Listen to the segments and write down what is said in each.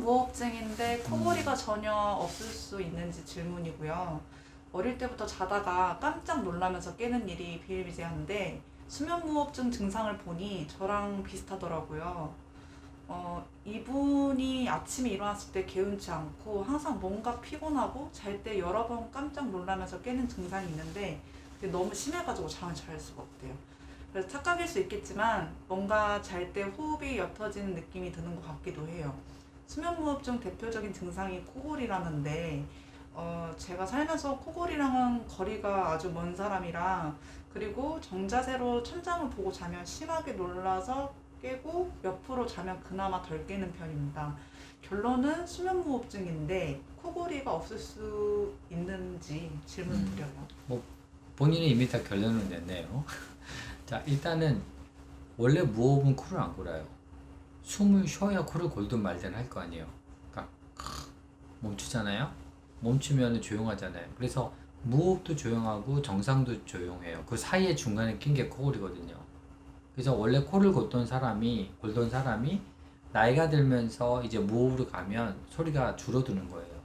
무호흡증인데 코골이가 전혀 없을 수 있는지 질문이고요. 어릴 때부터 자다가 깜짝 놀라면서 깨는 일이 비일비재한데 수면무호흡증 증상을 보니 저랑 비슷하더라고요. 이분이 아침에 일어났을 때 개운치 않고 항상 뭔가 피곤하고 잘 때 여러 번 깜짝 놀라면서 깨는 증상이 있는데 그게 너무 심해가지고 잠을 잘 수가 없대요. 그래서 착각일 수 있겠지만 뭔가 잘 때 호흡이 옅어지는 느낌이 드는 것 같기도 해요. 수면무호흡증 대표적인 증상이 코골이라는데 제가 살면서 코골이랑은 거리가 아주 먼 사람이라 그리고 정자세로 천장을 보고 자면 심하게 놀라서 깨고 옆으로 자면 그나마 덜 깨는 편입니다. 결론은 수면무호흡증인데 코골이가 없을 수 있는지 질문 드려요. 뭐 본인이 이미 다 결론을 냈네요. 자, 일단은 원래 무호흡은 코를 안 골아요. 숨을 쉬어야 코를 골든 말든 할 거 아니에요. 그러니까 멈추잖아요. 멈추면 조용하잖아요. 그래서 무호흡도 조용하고 정상도 조용해요. 그 사이에 중간에 낀 게 코골이거든요. 그래서 원래 코를 골던 사람이 나이가 들면서 이제 무호흡으로 가면 소리가 줄어드는 거예요.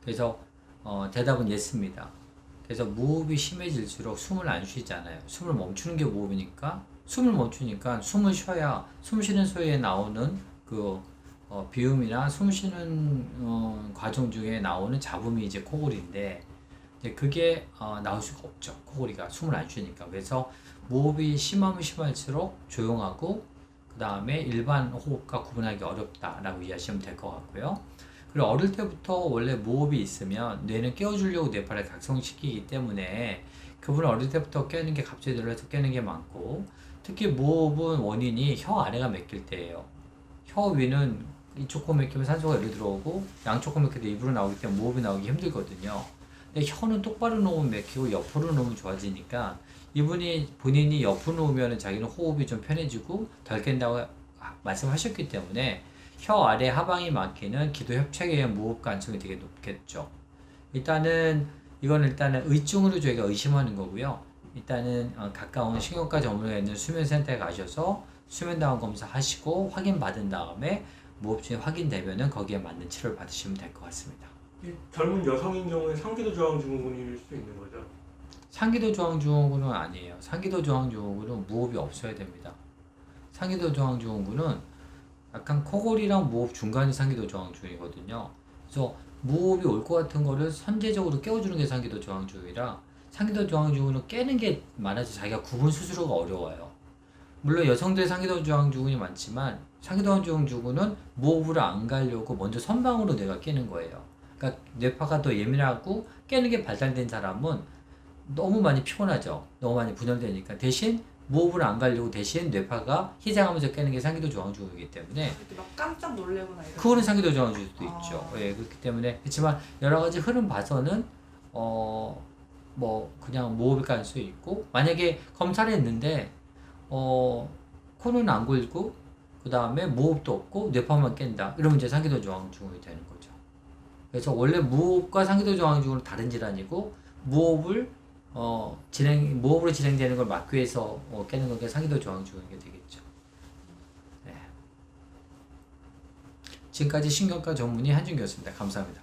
그래서 대답은 예스입니다. 그래서 무호흡이 심해질수록 숨을 안 쉬잖아요. 숨을 멈추는 게 무호흡이니까 숨을 멈추니까 숨을 쉬어야 숨 쉬는 소리에 나오는 그 비음이나 숨 쉬는 과정 중에 나오는 잡음이 이제 코골이인데 이제 그게 나올 수가 없죠. 코골이가 숨을 안 쉬니까. 그래서 무호흡이 심하면 심할수록 조용하고 그 다음에 일반 호흡과 구분하기 어렵다라고 이해하시면 될 것 같고요. 그리고 어릴 때부터 원래 무호흡이 있으면 뇌는 깨워주려고 뇌파를 각성시키기 때문에 그분은 어릴 때부터 깨는 게 갑자기 놀라서 깨는 게 많고 특히 무호흡은 원인이 혀 아래가 맥힐 때예요. 혀 위는 이쪽 코 맥히면 산소가 이리로 들어오고 양쪽 코 맥혀도 입으로 나오기 때문에 무호흡이 나오기 힘들거든요. 근데 혀는 똑바로 놓으면 맥히고 옆으로 놓으면 좋아지니까 본인이 옆으로 놓으면 자기는 호흡이 좀 편해지고 덜 깬다고 말씀하셨기 때문에 혀 아래 하방이 막히는 기도 협착에 의한 무호흡 가능성이 되게 높겠죠. 이거는 의증으로 저희가 의심하는 거고요. 일단은 가까운 신경과 전문의가 있는 수면센터에 가셔서 수면다운 검사 하시고 확인받은 다음에 무호흡증이 확인되면은 거기에 맞는 치료를 받으시면 될 것 같습니다. 이 젊은 여성인 경우에 상기도 저항 증후군일 수 있는 거죠? 상기도 저항 증후군은 아니에요. 상기도 저항 증후군은 무호흡이 없어야 됩니다. 상기도 저항 증후군은 약간 코골이랑 무호흡 중간이 상기도 저항 중이거든요. 그래서 무호흡이 올 것 같은 거를 선제적으로 깨워주는 게 상기도 저항 중이라 상기도 저항 증후군은 깨는 게 많아서 자기가 구분 스스로가 어려워요. 물론 여성들 상기도 저항 증후군이 많지만 상기도 저항 증후군은 무호흡을 안 가려고 먼저 선방으로 뇌가 깨는 거예요. 그러니까 뇌파가 더 예민하고 깨는 게 발달된 사람은 너무 많이 피곤하죠. 너무 많이 분열되니까 대신 무호흡을 안 가려고 대신 뇌파가 희생하면서 깨는 게 상기도 저항 증후이기 때문에 이렇게 막 깜짝 놀래거나 이런. 그거는 상기도 저항 증후일 수도 있죠. 예, 그렇기 때문에 그렇지만 여러 가지 흐름 봐서는 뭐 그냥 무호흡일 가능성이 있고 만약에 검사를 했는데 코는 안 골고 그 다음에 무호흡도 없고 뇌파만 깬다 이러면 이제 상기도 저항 증후이 되는 거죠. 그래서 원래 무호흡과 상기도 저항 증후는 다른 질환이고 무호흡으로 진행되는 걸 막기 위해서 깨는 건게 상기도 저항 증후인 게 되겠죠. 네. 지금까지 신경과 전문의 한준 교수입니다. 감사합니다.